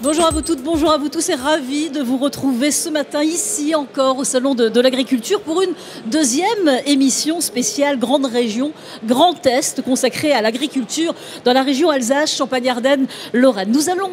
Bonjour à vous toutes, bonjour à vous tous et ravi de vous retrouver ce matin ici encore au Salon de l'Agriculture pour une deuxième émission spéciale Grande Région, Grand Est consacrée à l'agriculture dans la région Alsace, Champagne-Ardenne, Lorraine. Nous allons,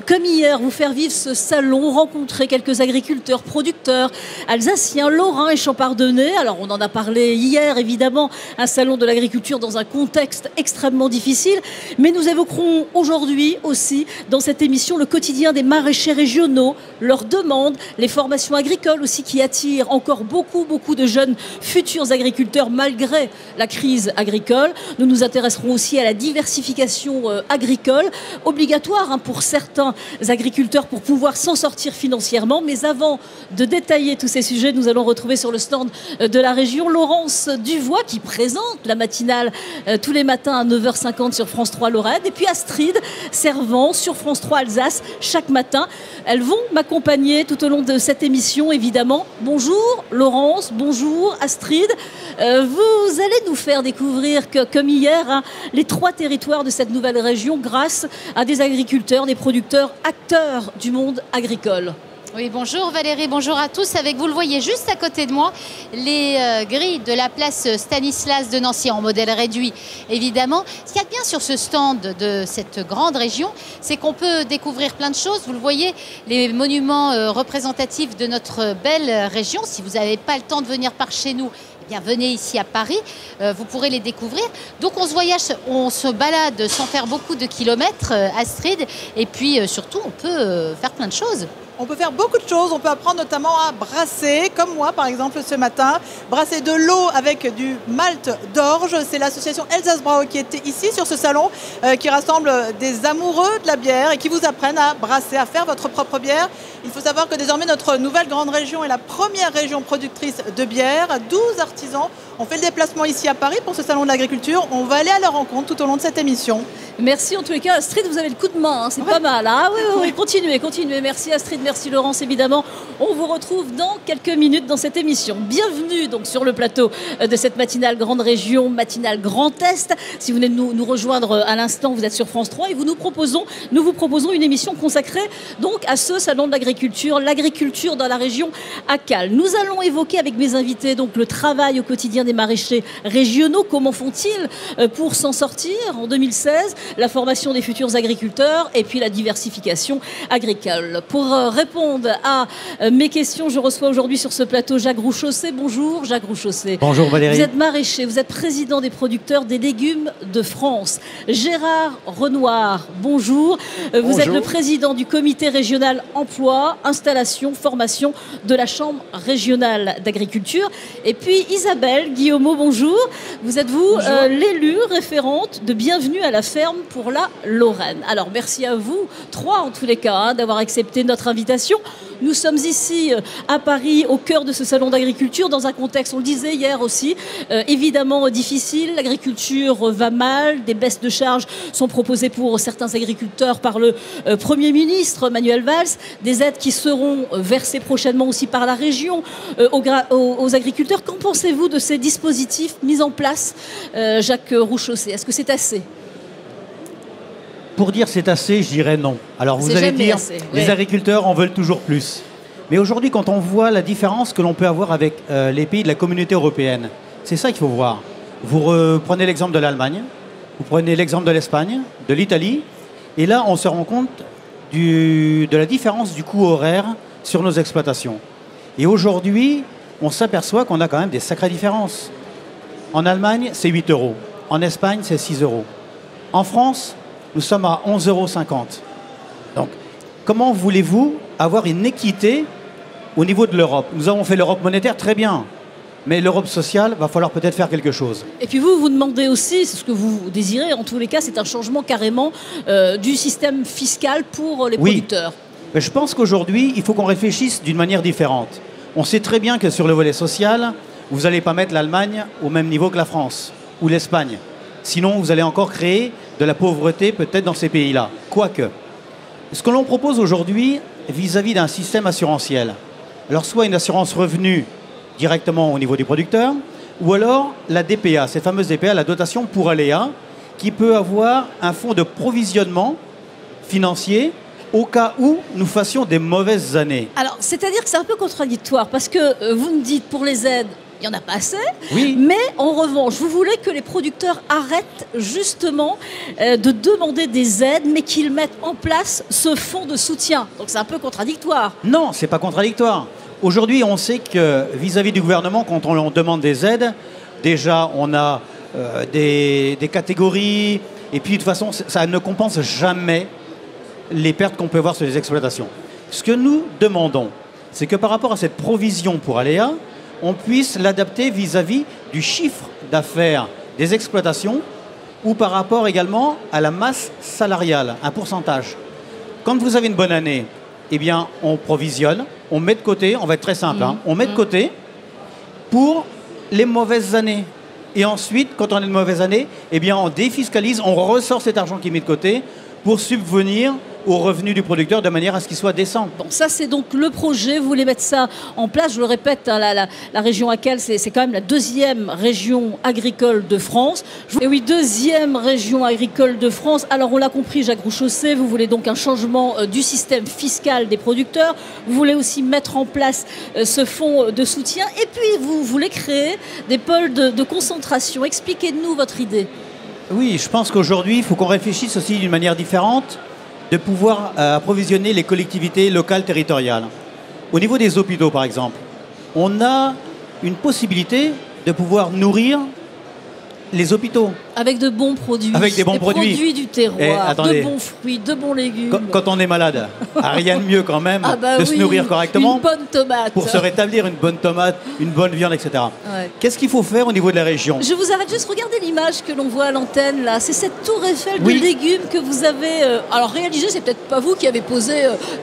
comme hier, vous faire vivre ce salon, rencontrer quelques agriculteurs, producteurs alsaciens, lorrains et champardonnais. Alors on en a parlé hier évidemment, un salon de l'agriculture dans un contexte extrêmement difficile, mais nous évoquerons aujourd'hui aussi dans cette émission le quotidien des maraîchers régionaux, leurs demandes, les formations agricoles aussi qui attirent encore beaucoup de jeunes futurs agriculteurs malgré la crise agricole. Nous nous intéresserons aussi à la diversification agricole, obligatoire pour certains agriculteurs pour pouvoir s'en sortir financièrement. Mais avant de détailler tous ces sujets, nous allons retrouver sur le stand de la région Laurence Duvois qui présente la matinale tous les matins à 9h50 sur France 3 Lorraine, et puis Astrid Servant sur France 3 Alsace chaque matin. Elles vont m'accompagner tout au long de cette émission, évidemment. Bonjour Laurence, bonjour Astrid. Vous allez nous faire découvrir, comme hier, les 3 territoires de cette nouvelle région grâce à des agriculteurs, des producteurs, acteurs du monde agricole. Oui, bonjour Valérie, bonjour à tous. Avec vous le voyez juste à côté de moi, les grilles de la place Stanislas de Nancy en modèle réduit, évidemment. Ce qu'il y a de bien sur ce stand de cette grande région, c'est qu'on peut découvrir plein de choses. Vous le voyez, les monuments représentatifs de notre belle région. Si vous n'avez pas le temps de venir par chez nous, eh bien, venez ici à Paris, vous pourrez les découvrir. Donc on se voyage, on se balade sans faire beaucoup de kilomètres, Astrid, et puis surtout on peut faire plein de choses. On peut faire beaucoup de choses, on peut apprendre notamment à brasser, comme moi par exemple ce matin, brasser de l'eau avec du malt d'orge. C'est l'association Elsass Brau qui est ici sur ce salon, qui rassemble des amoureux de la bière et qui vous apprennent à brasser, à faire votre propre bière. Il faut savoir que désormais notre nouvelle grande région est la première région productrice de bière. 12 artisans ont fait le déplacement ici à Paris pour ce salon de l'agriculture. On va aller à leur rencontre tout au long de cette émission. Merci en tous les cas. Astrid, vous avez le coup de main, c'est pas mal. Ah, oui, continuez. Merci Astrid, merci Laurence, évidemment. On vous retrouve dans quelques minutes dans cette émission. Bienvenue donc sur le plateau de cette matinale Grande Région, matinale Grand Est. Si vous venez de nous rejoindre à l'instant, vous êtes sur France 3 et nous vous proposons une émission consacrée donc à ce salon de l'agriculture dans la région ACAL. Nous allons évoquer avec mes invités donc le travail au quotidien des maraîchers régionaux. Comment font-ils pour s'en sortir en 2016? La formation des futurs agriculteurs et puis la diversification agricole. Pour répondre à mes questions, je reçois aujourd'hui sur ce plateau Jacques Rouchaussé. Bonjour Jacques Rouchaussé. Bonjour Valérie. Vous êtes maraîcher, vous êtes président des producteurs des légumes de France. Gérard Renoir, bonjour. Vous êtes le président du comité régional emploi, installation, formation de la Chambre régionale d'agriculture. Et puis Isabelle Guillaumeau, bonjour. Vous êtes l'élue référente de Bienvenue à la ferme pour la Lorraine. Alors merci à vous, 3 en tous les cas, d'avoir accepté notre invitation. Nous sommes ici à Paris, au cœur de ce salon d'agriculture, dans un contexte, on le disait hier aussi, évidemment difficile. L'agriculture va mal, des baisses de charges sont proposées pour certains agriculteurs par le Premier ministre Manuel Valls, des aides qui seront versées prochainement aussi par la région aux agriculteurs. Qu'en pensez-vous de ces dispositifs mis en place, Jacques Rouchaussé? Est-ce que c'est assez? Pour dire c'est assez, je dirais non. Alors vous allez dire, les agriculteurs en veulent toujours plus. Mais aujourd'hui, quand on voit la différence que l'on peut avoir avec les pays de la communauté européenne, c'est ça qu'il faut voir. Vous prenez l'exemple de l'Allemagne, vous prenez l'exemple de l'Espagne, de l'Italie, et là on se rend compte de la différence du coût horaire sur nos exploitations. Et aujourd'hui, on s'aperçoit qu'on a quand même des sacrées différences. En Allemagne, c'est 8 €. En Espagne, c'est 6 €. En France, nous sommes à 11,50 €. Donc, comment voulez-vous avoir une équité au niveau de l'Europe? Nous avons fait l'Europe monétaire, très bien. Mais l'Europe sociale, va falloir peut-être faire quelque chose. Et puis vous demandez aussi, c'est ce que vous désirez, en tous les cas, c'est un changement carrément du système fiscal pour les producteurs. Mais je pense qu'aujourd'hui, il faut qu'on réfléchisse d'une manière différente. On sait très bien que sur le volet social, vous n'allez pas mettre l'Allemagne au même niveau que la France ou l'Espagne. Sinon, vous allez encore créer de la pauvreté peut-être dans ces pays-là. Quoique, ce que l'on propose aujourd'hui vis-à-vis d'un système assurantiel, alors soit une assurance revenu directement au niveau du producteur, ou alors la DPA, cette fameuse DPA, la dotation pour aléa, qui peut avoir un fonds de provisionnement financier au cas où nous fassions des mauvaises années. Alors, c'est-à-dire que c'est un peu contradictoire, parce que vous me dites pour les aides, il n'y en a pas assez, oui. Mais en revanche, vous voulez que les producteurs arrêtent justement de demander des aides, mais qu'ils mettent en place ce fonds de soutien. Donc c'est un peu contradictoire. Non, c'est pas contradictoire. Aujourd'hui, on sait que vis-à-vis du gouvernement, quand on demande des aides, déjà on a des catégories, et puis de toute façon, ça ne compense jamais les pertes qu'on peut avoir sur les exploitations. Ce que nous demandons, c'est que par rapport à cette provision pour aléas, on puisse l'adapter vis-à-vis du chiffre d'affaires des exploitations ou par rapport également à la masse salariale, un pourcentage. Quand vous avez une bonne année, eh bien, on provisionne, on met de côté, on va être très simple, on met de côté pour les mauvaises années. Et ensuite, quand on a une mauvaise année, eh bien, on défiscalise, on ressort cet argent qui est mis de côté pour subvenir aux revenus du producteur de manière à ce qu'il soit décent. Bon, ça c'est donc le projet, vous voulez mettre ça en place, je le répète, hein, la région ACAL, c'est quand même la deuxième région agricole de France. Et oui, deuxième région agricole de France. Alors on l'a compris, Jacques Rouchaussé, vous voulez donc un changement du système fiscal des producteurs, vous voulez aussi mettre en place ce fonds de soutien, et puis vous voulez créer des pôles de concentration. Expliquez-nous votre idée. Oui, je pense qu'aujourd'hui, il faut qu'on réfléchisse aussi d'une manière différente de pouvoir approvisionner les collectivités locales territoriales. Au niveau des hôpitaux, par exemple, on a une possibilité de pouvoir nourrir les hôpitaux. Avec de bons produits. Avec des bons produits. Produits du terroir, de bons fruits, de bons légumes. Quand on est malade, rien de mieux quand même de se nourrir correctement. Une bonne tomate. Pour se rétablir, une bonne tomate, une bonne viande, etc. Ouais. Qu'est-ce qu'il faut faire au niveau de la région? Je vous arrête juste, regardez l'image que l'on voit à l'antenne là. C'est cette tour Eiffel de légumes que vous avez alors réalisée. C'est peut-être pas vous qui avez posé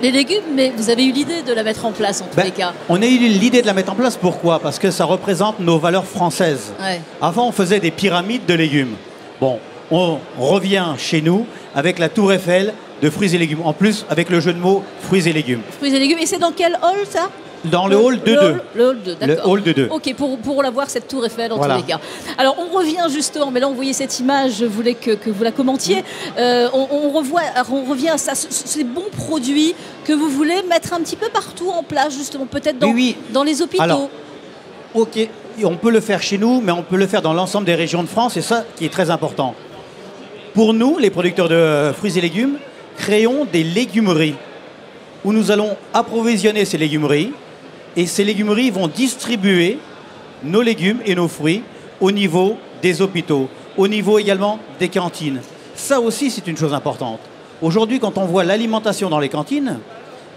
les légumes, mais vous avez eu l'idée de la mettre en place en tous les cas. On a eu l'idée de la mettre en place, pourquoi? Parce que ça représente nos valeurs françaises. Ouais. Avant, on faisait des pyramides de légumes. Bon, on revient chez nous avec la tour Eiffel de fruits et légumes. En plus, avec le jeu de mots fruits et légumes. Fruits et légumes. Et c'est dans quel hall, ça? Dans le hall de 2. Le hall 2, d'accord. Le hall de 2. Ok, pour la voir, cette tour Eiffel, en tous les cas. Alors, on revient justement, mais là, on voyait cette image, je voulais que vous la commentiez. On revient à ça, ces bons produits que vous voulez mettre un petit peu partout en place, justement, peut-être dans les hôpitaux. Alors, ok, on peut le faire chez nous, mais on peut le faire dans l'ensemble des régions de France, et ça qui est très important. Pour nous, les producteurs de fruits et légumes, créons des légumeries où nous allons approvisionner ces légumeries, et ces légumeries vont distribuer nos légumes et nos fruits au niveau des hôpitaux, au niveau également des cantines. Ça aussi, c'est une chose importante. Aujourd'hui, quand on voit l'alimentation dans les cantines,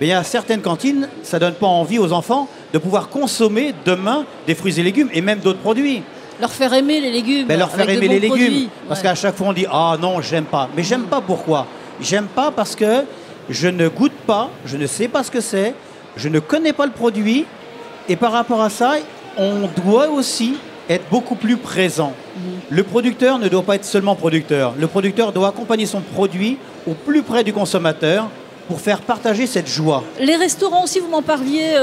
il y a certaines cantines, ça ne donne pas envie aux enfants de pouvoir consommer demain des fruits et légumes et même d'autres produits. Leur faire aimer les légumes. Leur faire aimer les légumes. Parce qu'à chaque fois, on dit « Ah non, j'aime pas ». Mais j'aime pas pourquoi? J'aime pas parce que je ne goûte pas, je ne sais pas ce que c'est, je ne connais pas le produit. Et par rapport à ça, on doit aussi être beaucoup plus présent. Le producteur ne doit pas être seulement producteur. Le producteur doit accompagner son produit au plus près du consommateur pour faire partager cette joie. Les restaurants aussi, vous m'en parliez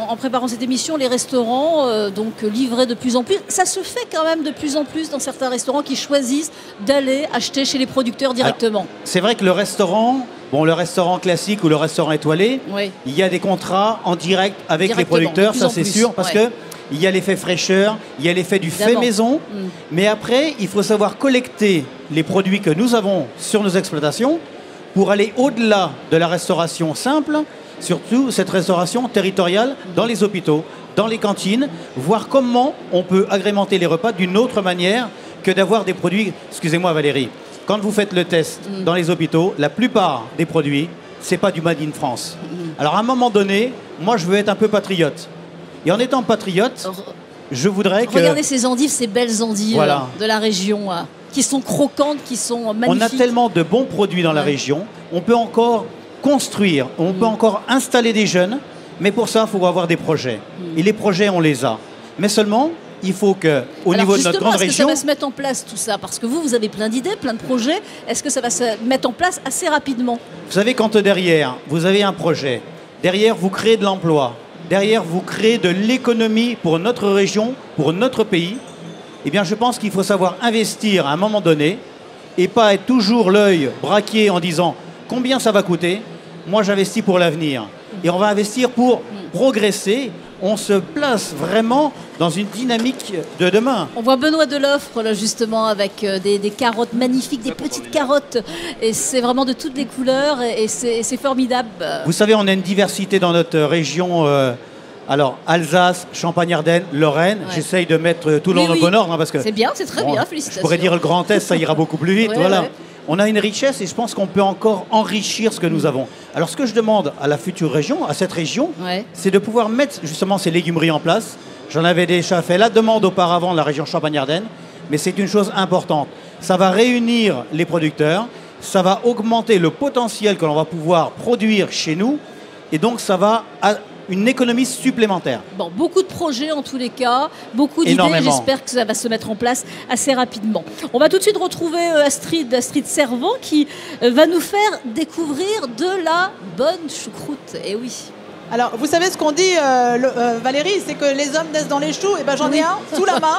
en préparant cette émission, les restaurants donc livrés de plus en plus. Ça se fait quand même de plus en plus dans certains restaurants qui choisissent d'aller acheter chez les producteurs directement. C'est vrai que le restaurant classique ou le restaurant étoilé, il y a des contrats en direct avec les producteurs, ça c'est sûr, parce que il y a l'effet fraîcheur, il y a l'effet du fait maison, mais après, il faut savoir collecter les produits que nous avons sur nos exploitations pour aller au-delà de la restauration simple, surtout cette restauration territoriale dans les hôpitaux, dans les cantines, voir comment on peut agrémenter les repas d'une autre manière que d'avoir des produits... Excusez-moi Valérie, quand vous faites le test dans les hôpitaux, la plupart des produits, c'est pas du Made in France. Alors à un moment donné, moi je veux être un peu patriote. Et en étant patriote, je voudrais que... Regardez ces endives, ces belles endives de la région, qui sont croquantes, qui sont magnifiques. On a tellement de bons produits dans la région, on peut encore construire, on peut encore installer des jeunes, mais pour ça, il faut avoir des projets. Et les projets, on les a. Mais seulement, il faut qu'au niveau de notre grande région... Est-ce que ça va se mettre en place tout ça? Parce que vous avez plein d'idées, plein de projets. Est-ce que ça va se mettre en place assez rapidement? Vous savez, quand derrière, vous avez un projet, derrière, vous créez de l'emploi, derrière, vous créez de l'économie pour notre région, pour notre pays, eh bien, je pense qu'il faut savoir investir à un moment donné et pas être toujours l'œil braqué en disant combien ça va coûter, moi j'investis pour l'avenir. Et on va investir pour progresser. On se place vraiment dans une dynamique de demain. On voit Benoît Deloffre, là, justement, avec des carottes magnifiques, des petites carottes. Et c'est vraiment de toutes les couleurs et c'est formidable. Vous savez, on a une diversité dans notre région. Alors, Alsace, Champagne-Ardenne, Lorraine. Ouais. J'essaye de mettre tout dans le bon ordre. Hein, parce que c'est bien, c'est très bien, félicitations. Je pourrais dire le Grand Est, ça ira beaucoup plus vite. Ouais, voilà. Ouais. On a une richesse et je pense qu'on peut encore enrichir ce que nous avons. Alors ce que je demande à la future région, à cette région, c'est de pouvoir mettre justement ces légumeries en place. J'en avais déjà fait la demande auparavant de la région Champagne-Ardenne, mais c'est une chose importante. Ça va réunir les producteurs, ça va augmenter le potentiel que l'on va pouvoir produire chez nous et donc ça va une économie supplémentaire. Bon, beaucoup de projets en tous les cas, beaucoup d'idées. J'espère que ça va se mettre en place assez rapidement. On va tout de suite retrouver Astrid Servant qui va nous faire découvrir de la bonne choucroute. Et oui. Alors, vous savez ce qu'on dit, Valérie, c'est que les hommes naissent dans les choux. Et ben, j'en ai un sous la main.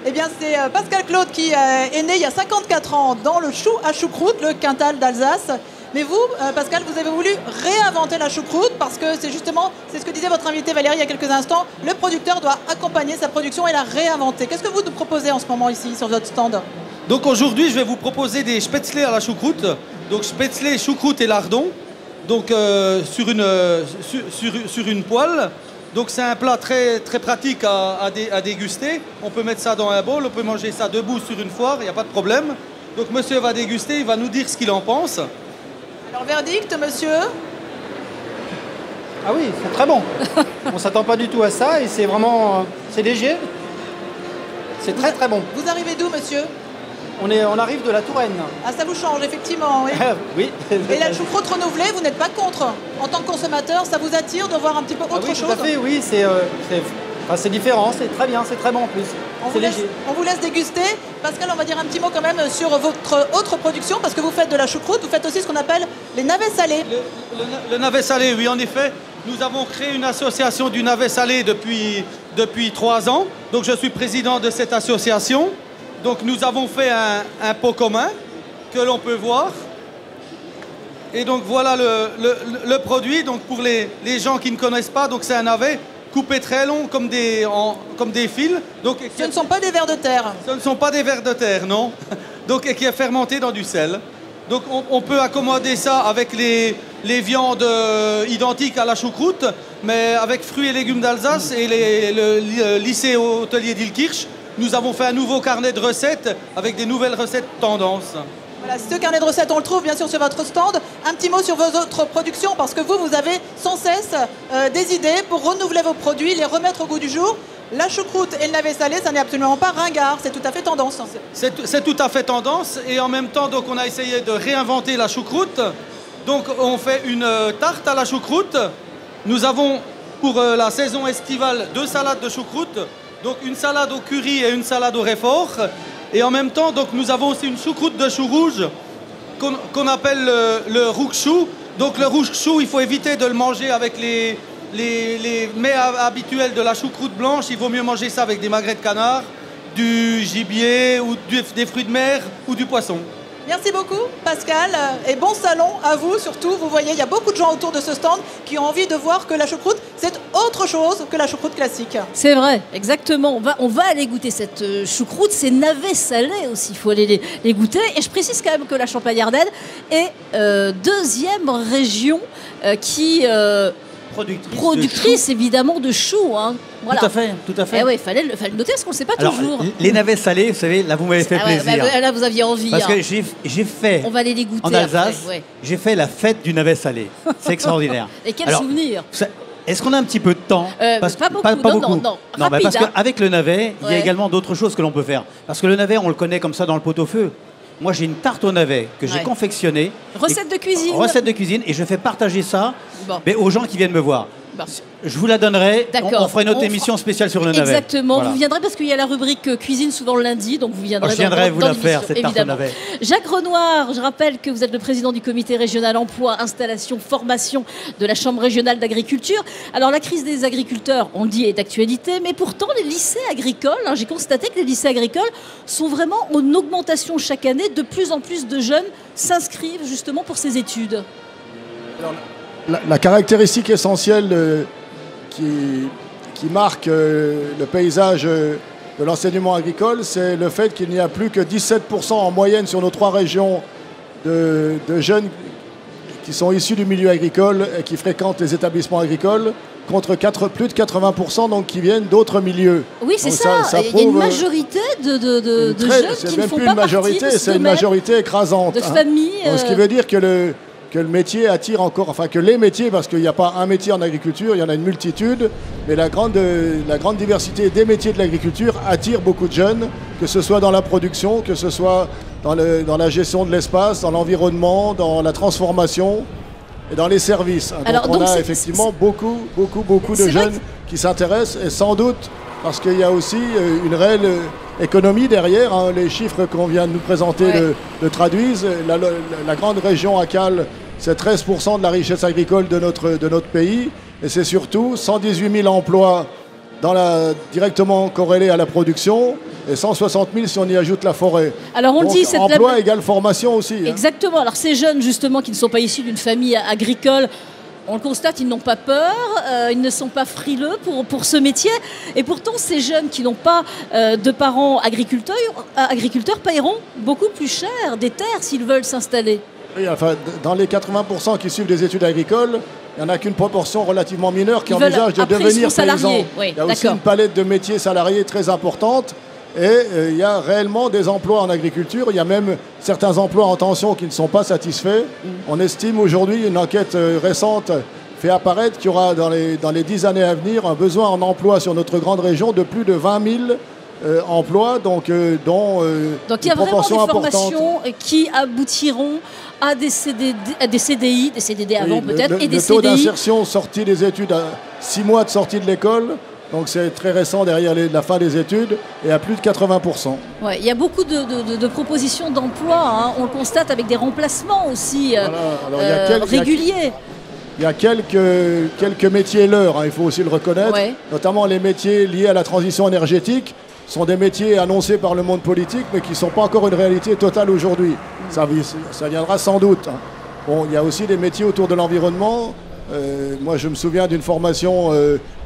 Eh bien, c'est Pascal Claude qui est né il y a 54 ans dans le chou à choucroute, le Quintal d'Alsace. Mais vous, Pascal, vous avez voulu réinventer la choucroute parce que c'est justement, c'est ce que disait votre invité Valérie il y a quelques instants, le producteur doit accompagner sa production et la réinventer. Qu'est-ce que vous nous proposez en ce moment ici sur votre stand? Donc aujourd'hui, je vais vous proposer des spätzle à la choucroute. Donc spätzle, choucroute et lardon. Donc sur une poêle. Donc c'est un plat très, très pratique à déguster. On peut mettre ça dans un bol, on peut manger ça debout sur une foire, il n'y a pas de problème. Donc monsieur va déguster, il va nous dire ce qu'il en pense. Alors, verdict, monsieur? Ah oui, c'est très bon. On ne s'attend pas du tout à ça et c'est vraiment... c'est léger. C'est très très bon. Vous arrivez d'où, monsieur? On arrive de la Touraine. Ah, ça vous change, effectivement, oui. Oui. Et la choucroute renouvelée, vous n'êtes pas contre? En tant que consommateur, ça vous attire de voir un petit peu autre chose? Tout à fait, oui. C'est différent, c'est très bien, c'est très bon en plus. On vous laisse déguster. Pascal, on va dire un petit mot quand même sur votre autre production, parce que vous faites de la choucroute, vous faites aussi ce qu'on appelle les navets salés. Le navet salé, oui, en effet. Nous avons créé une association du navet salé depuis 3 ans. Donc je suis président de cette association. Donc nous avons fait un pot commun que l'on peut voir. Et donc voilà le produit. Donc pour les gens qui ne connaissent pas, donc c'est un navet coupé très long comme des fils. Donc, ce ne sont pas des vers de terre. Ce ne sont pas des vers de terre, non. Donc qui est fermenté dans du sel. Donc on peut accommoder ça avec les viandes identiques à la choucroute, mais avec fruits et légumes d'Alsace et le lycée hôtelier d'Ilkirch, nous avons fait un nouveau carnet de recettes avec des nouvelles recettes tendance. Voilà, ce carnet de recettes, on le trouve bien sûr sur votre stand. Un petit mot sur vos autres productions, parce que vous avez sans cesse des idées pour renouveler vos produits, les remettre au goût du jour. La choucroute et le navet salé, ça n'est absolument pas ringard, c'est tout à fait tendance. C'est tout à fait tendance, et en même temps, donc, on a essayé de réinventer la choucroute. Donc on fait une tarte à la choucroute. Nous avons pour la saison estivale 2 salades de choucroute, donc une salade au curry et une salade au réfort. Et en même temps, donc, nous avons aussi une choucroute de chou rouge qu'on appelle le rouge-chou. Donc le rouge-chou, il faut éviter de le manger avec les mets habituels de la choucroute blanche. Il vaut mieux manger ça avec des magrets de canard, du gibier, ou des fruits de mer ou du poisson. Merci beaucoup Pascal et bon salon à vous surtout. Vous voyez, il y a beaucoup de gens autour de ce stand qui ont envie de voir que la choucroute, c'est autre chose que la choucroute classique. C'est vrai, exactement. On va aller goûter cette choucroute, ces navets salés aussi, il faut aller les goûter. Et je précise quand même que la Champagne-Ardenne est deuxième région qui... productrice évidemment de choux. Hein. Voilà. Tout à fait. Eh oui, fallait le noter parce qu'on ne le sait pas toujours. Les navets salés, vous savez, là vous m'avez fait plaisir. Là vous aviez envie. Parce que j'ai fait, on va aller les goûter en Alsace, après, j'ai fait la fête du navet salé. C'est extraordinaire. Et quel souvenir. Est-ce qu'on a un petit peu de temps? Pas beaucoup. Non, rapide, parce qu'avec le navet, il y a également d'autres choses que l'on peut faire. Parce que le navet, on le connaît comme ça dans le pot-au-feu. Moi, j'ai une tarte au navet que j'ai confectionnée. Recette de cuisine. Recette de cuisine. Et je fais partager ça mais aux gens qui viennent me voir. Je vous la donnerai. On fera une autre émission spéciale sur le navet. Exactement. Voilà. Vous viendrez parce qu'il y a la rubrique cuisine souvent le lundi, donc vous viendrez. Je viendrai vous la faire cette tarte au navet. Jacques Renoir, je rappelle que vous êtes le président du comité régional emploi, installation, formation de la Chambre régionale d'agriculture. Alors la crise des agriculteurs, on le dit, est d'actualité, mais pourtant les lycées agricoles, j'ai constaté que les lycées agricoles sont vraiment en augmentation chaque année. De plus en plus de jeunes s'inscrivent justement pour ces études. Alors, La caractéristique essentielle qui marque le paysage de l'enseignement agricole, c'est le fait qu'il n'y a plus que 17% en moyenne sur nos 3 régions de jeunes qui sont issus du milieu agricole et qui fréquentent les établissements agricoles, contre plus de 80% donc, qui viennent d'autres milieux. Oui, c'est ça. Il y a une majorité de jeunes qui ne font pas partie de c'est une majorité écrasante. De familles. Donc, ce qui veut dire que le métier attire encore, enfin que les métiers, parce qu'il n'y a pas un métier en agriculture, il y en a une multitude, mais la grande diversité des métiers de l'agriculture attire beaucoup de jeunes, que ce soit dans la production, que ce soit dans la gestion de l'espace, dans l'environnement, dans la transformation et dans les services. Donc on a effectivement beaucoup de jeunes qui s'intéressent, et sans doute parce qu'il y a aussi une réelle économie derrière. Les chiffres qu'on vient de nous présenter le traduisent. La grande région ACAL, c'est 13% de la richesse agricole de notre pays, et c'est surtout 118 000 emplois directement corrélés à la production, et 160 000 si on y ajoute la forêt. Alors on donc, le dit, emploi égale formation aussi. Exactement. Alors ces jeunes justement qui ne sont pas issus d'une famille agricole, on le constate, ils n'ont pas peur, ils ne sont pas frileux pour ce métier. Et pourtant, ces jeunes qui n'ont pas de parents agriculteurs paieront beaucoup plus cher des terres s'ils veulent s'installer. Oui, enfin, dans les 80% qui suivent des études agricoles, il n'y en a qu'une proportion relativement mineure qui envisage de devenir paysan. Oui, il y a aussi une palette de métiers salariés très importante. Et il y a réellement des emplois en agriculture. Il y a même certains emplois en tension qui ne sont pas satisfaits. On estime aujourd'hui, une enquête récente fait apparaître qu'il y aura dans les 10 années à venir un besoin en emploi sur notre grande région de plus de 20 000 emplois, dont il y a vraiment des formations qui aboutiront à des CDI, des CDD avant peut-être, et des CDI. Le taux d'insertion sorti des études à 6 mois de sortie de l'école, donc c'est très récent derrière la fin des études, et à plus de 80%. Ouais, il y a beaucoup de propositions d'emploi, on le constate avec des remplacements aussi réguliers. Il y a quelques métiers leurres, il faut aussi le reconnaître, notamment les métiers liés à la transition énergétique. Sont des métiers annoncés par le monde politique, mais qui ne sont pas encore une réalité totale aujourd'hui. Ça viendra sans doute. Bon, il y a aussi des métiers autour de l'environnement. Moi, je me souviens d'une formation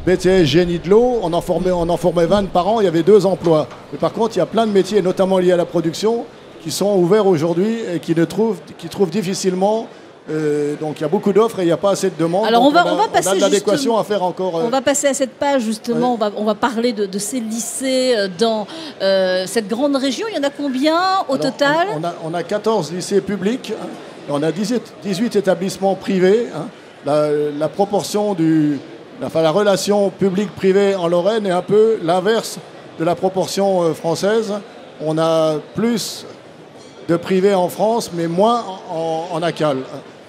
BTS Génie de l'eau. On en formait 20 par an, il y avait 2 emplois. Mais par contre, il y a plein de métiers, notamment liés à la production, qui sont ouverts aujourd'hui et qui trouvent difficilement. Donc il y a beaucoup d'offres et il n'y a pas assez de demandes. Alors on va passer de l'adéquation à faire encore. On va passer à cette page justement. On va parler de ces lycées dans cette grande région. Il y en a combien au total? On a 14 lycées publics. Et on a 18 établissements privés. La proportion la relation public-privé en Lorraine est un peu l'inverse de la proportion française. On a plus de privés en France, mais moins en ACAL.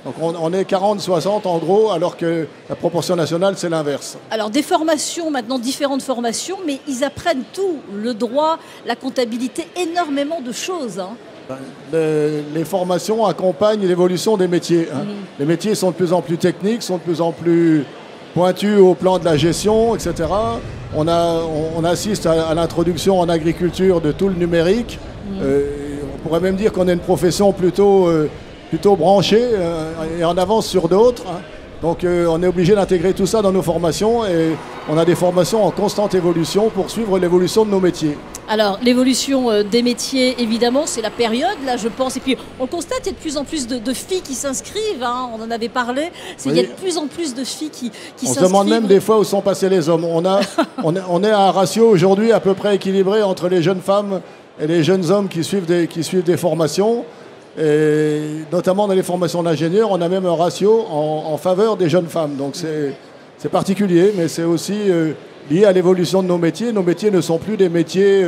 Donc on est 40-60 en gros, alors que la proportion nationale, c'est l'inverse. Alors des formations, maintenant différentes formations, mais ils apprennent tout, le droit, la comptabilité, énormément de choses. Les formations accompagnent l'évolution des métiers. Les métiers sont de plus en plus techniques, sont de plus en plus pointus au plan de la gestion, etc. On assiste à l'introduction en agriculture de tout le numérique. On pourrait même dire qu'on est une profession plutôt branchée et en avance sur d'autres. Donc on est obligé d'intégrer tout ça dans nos formations et on a des formations en constante évolution pour suivre l'évolution de nos métiers. Alors l'évolution des métiers, évidemment, c'est la période, là je pense. Et puis on constate qu'il y a de plus en plus de filles qui s'inscrivent, on en avait parlé. Il y a de plus en plus de filles qui s'inscrivent. On se demande même des fois où sont passés les hommes. On est à un ratio aujourd'hui à peu près équilibré entre les jeunes femmes et les jeunes hommes qui suivent des formations. Et notamment dans les formations d'ingénieurs, on a même un ratio en faveur des jeunes femmes. Donc c'est particulier, mais c'est aussi lié à l'évolution de nos métiers. Nos métiers ne sont plus des métiers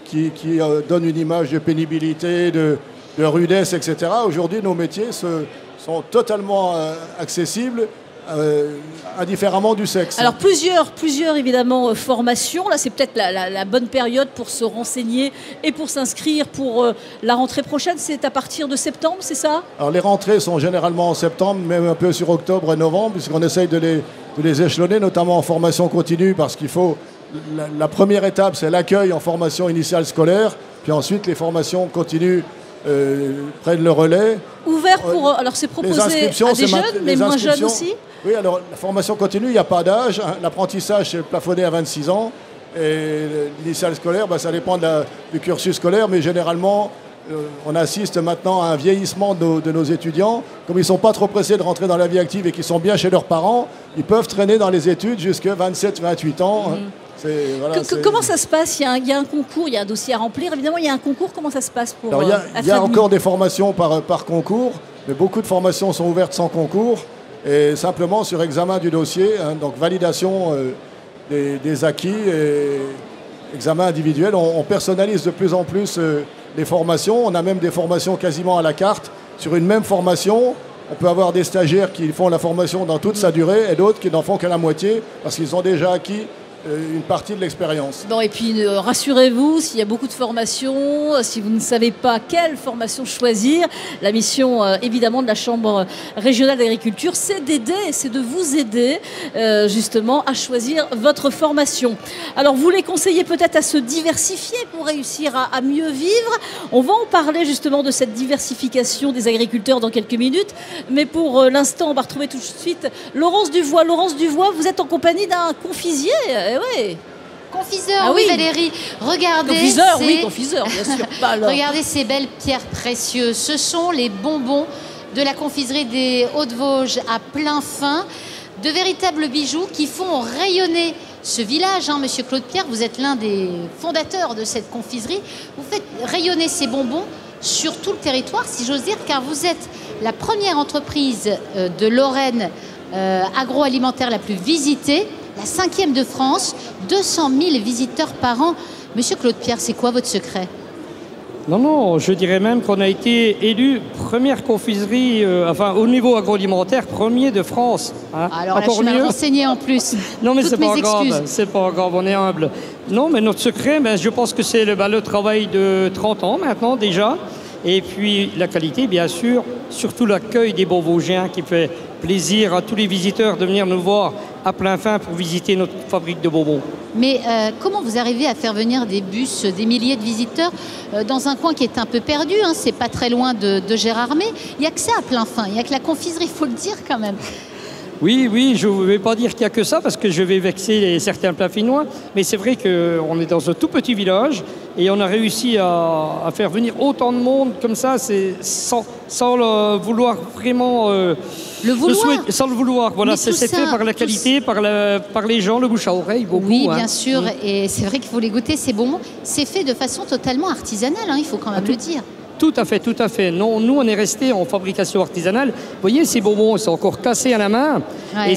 qui donnent une image de pénibilité, de rudesse, etc. Aujourd'hui, nos métiers sont totalement accessibles, indifféremment du sexe. Alors plusieurs évidemment formations. Là, c'est peut-être la bonne période pour se renseigner et pour s'inscrire pour la rentrée prochaine. C'est à partir de septembre, c'est ça? Alors les rentrées sont généralement en septembre, même un peu sur octobre et novembre, puisqu'on essaye de les échelonner, notamment en formation continue, parce qu'il faut... La première étape, c'est l'accueil en formation initiale scolaire, puis ensuite les formations continues prennent le relais. Ouvert pour... alors c'est proposé à des jeunes, mais moins jeunes aussi? Oui, alors la formation continue, il n'y a pas d'âge. L'apprentissage, c'est plafonné à 26 ans. Et l'initial scolaire, ça dépend du cursus scolaire, mais généralement, on assiste maintenant à un vieillissement de nos étudiants. Comme ils ne sont pas trop pressés de rentrer dans la vie active et qu'ils sont bien chez leurs parents, ils peuvent traîner dans les études jusqu'à 27-28 ans. Comment ça se passe? Il y a un concours, il y a un dossier à remplir. Évidemment, il y a un concours. Comment ça se passe pour il y a encore des formations par concours, mais beaucoup de formations sont ouvertes sans concours et simplement sur examen du dossier, donc validation des acquis et examen individuel. On personnalise de plus en plus les formations. On a même des formations quasiment à la carte. Sur une même formation, on peut avoir des stagiaires qui font la formation dans toute sa durée et d'autres qui n'en font qu'à la moitié parce qu'ils ont déjà acquis une partie de l'expérience. Bon, et puis rassurez-vous, s'il y a beaucoup de formations, si vous ne savez pas quelle formation choisir, la mission évidemment de la Chambre régionale d'agriculture, c'est d'aider, c'est de vous aider justement à choisir votre formation. Alors vous les conseillez peut-être à se diversifier pour réussir à mieux vivre. On va en parler justement de cette diversification des agriculteurs dans quelques minutes, mais pour l'instant on va retrouver tout de suite Laurence Duvois. Laurence Duvois, vous êtes en compagnie d'un confisier. Ouais. Confiseur, oui Valérie. Regardez. Confiseur, bien sûr. Regardez ces belles pierres précieuses. Ce sont les bonbons de la confiserie des Hauts-de-Vosges à plein fin. De véritables bijoux qui font rayonner ce village. Monsieur Claude Pierre, vous êtes l'un des fondateurs de cette confiserie. Vous faites rayonner ces bonbons sur tout le territoire, si j'ose dire, car vous êtes la première entreprise de Lorraine agroalimentaire la plus visitée. La 5e de France, 200 000 visiteurs par an. Monsieur Claude Pierre, c'est quoi votre secret? Non, je dirais même qu'on a été élu première confiserie, au niveau agroalimentaire, premier de France. Alors encore là, je suis renseigné en plus. Non, mais c'est pas grave, on est humble. Non, mais notre secret, je pense que c'est le travail de 30 ans maintenant déjà. Et puis la qualité, bien sûr, surtout l'accueil des Beauvaugiens qui fait plaisir à tous les visiteurs de venir nous voir à plein fin pour visiter notre fabrique de bonbons. Mais comment vous arrivez à faire venir des bus, des milliers de visiteurs dans un coin qui est un peu perdu, c'est pas très loin de Gérardmer. Il n'y a que ça à plein fin, il n'y a que la confiserie, il faut le dire quand même. Oui, je ne vais pas dire qu'il n'y a que ça parce que je vais vexer certains Plainfinois, mais c'est vrai qu'on est dans un tout petit village et on a réussi à faire venir autant de monde comme ça, c'est sans le vouloir vraiment... sans le vouloir, voilà, c'est fait par la qualité, par les gens, le bouche à oreille, beaucoup. Oui, bien sûr, et c'est vrai qu'il faut les goûter, ces bonbons. C'est fait de façon totalement artisanale, il faut quand même le dire. Tout à fait. Non, nous, on est resté en fabrication artisanale. Vous voyez, ces bonbons, ils sont encore cassés à la main. Ouais. Et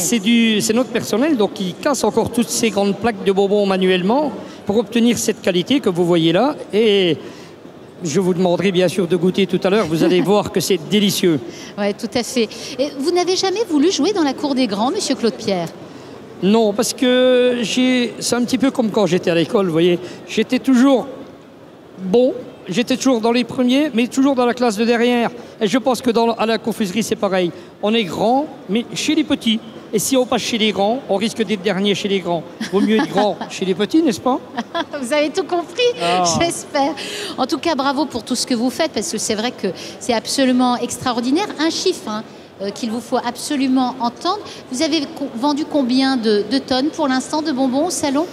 c'est notre personnel donc, qui casse encore toutes ces grandes plaques de bonbons manuellement pour obtenir cette qualité que vous voyez là. Et je vous demanderai bien sûr de goûter tout à l'heure. Vous allez voir que c'est délicieux. Oui, tout à fait. Et vous n'avez jamais voulu jouer dans la cour des grands, monsieur Claude Pierre? Non, parce que c'est un petit peu comme quand j'étais à l'école, vous voyez. J'étais toujours bon. J'étais toujours dans les premiers, mais toujours dans la classe de derrière. Et je pense que à la confiserie, c'est pareil. On est grand, mais chez les petits. Et si on passe chez les grands, on risque d'être dernier chez les grands. Vaut mieux être grand chez les petits, n'est-ce pas? Vous avez tout compris, j'espère. En tout cas, bravo pour tout ce que vous faites, parce que c'est vrai que c'est absolument extraordinaire. Un chiffre qu'il vous faut absolument entendre. Vous avez vendu combien de tonnes pour l'instant de bonbons au salon?